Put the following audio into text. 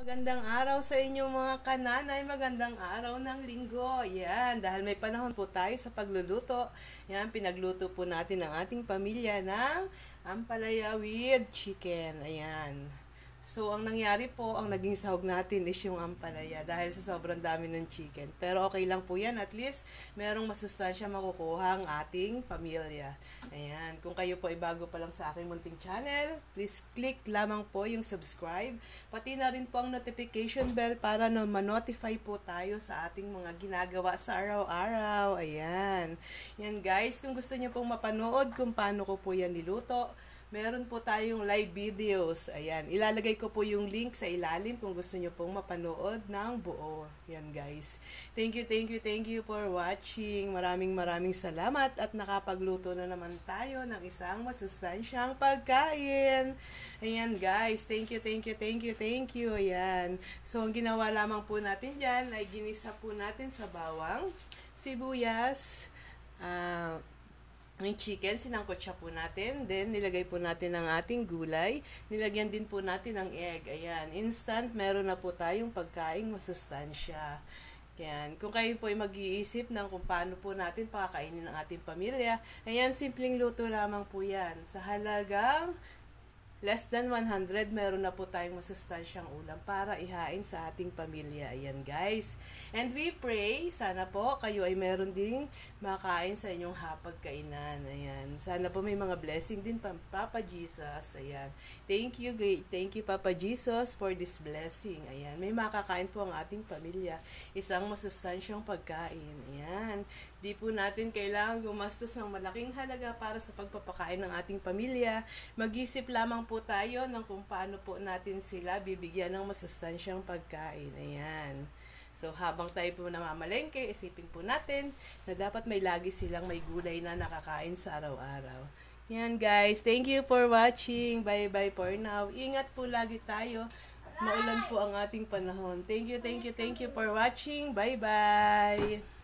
Magandang araw sa inyo mga kananay, magandang araw ng linggo. Yan, dahil may panahon po tayo sa pagluluto. Yan, pinagluto po natin ang ating pamilya ng ampalaya with chicken. Ayan. So, ang nangyari po, ang naging sahog natin is yung ampalaya dahil sa sobrang dami ng chicken. Pero okay lang po yan, at least merong masustansya makukuha ang ating pamilya. Ayan, kung kayo po ay bago pa lang sa aking munting channel, please click lamang po yung subscribe. Pati na rin po ang notification bell para na ma-notify po tayo sa ating mga ginagawa sa araw-araw. Ayan. Yan guys, kung gusto niyo pong mapanood kung paano ko po yan niluto, meron po tayong live videos. Ayan, ilalagay ko po yung link sa ilalim kung gusto nyo pong mapanood ng buo. Yan guys. Thank you for watching. Maraming salamat at nakapagluto na naman tayo ng isang masustansyang pagkain. Ayan guys, thank you. Ayan. So, ang ginawa lamang po natin dyan ay ginisa po natin sa bawang, sibuyas, yung chicken, sinangkot siya po natin. Then, nilagay po natin ang ating gulay. Nilagyan din po natin ng egg. Ayan, instant, meron na po tayong pagkaing masustansya. Ayan, kung kayo po ay mag-iisip ng kung paano po natin pakakainin ng ating pamilya, ayan, simpleng luto lamang po yan. Sa halagang less than 100, meron na po tayong masustansyang ulam para ihain sa ating pamilya. Ayan guys. And we pray, sana po kayo ay meron ding makain sa inyong hapagkainan. Ayan. Sana po may mga blessing din Papa Jesus. Ayan. Thank you Papa Jesus for this blessing. Ayan. May makakain po ang ating pamilya. Isang masustansyang pagkain. Ayan. Di po natin kailangan gumastos ng malaking halaga para sa pagpapakain ng ating pamilya. Mag-isip lamang po tayo ng kung paano po natin sila bibigyan ng masustansyang pagkain. Ayan. So, habang tayo po namamalengke, isipin po natin na dapat may lagi silang may gulay na nakakain sa araw-araw. Yan guys. Thank you for watching. Bye-bye for now. Ingat po lagi tayo. Maulan po ang ating panahon. Thank you for watching. Bye-bye.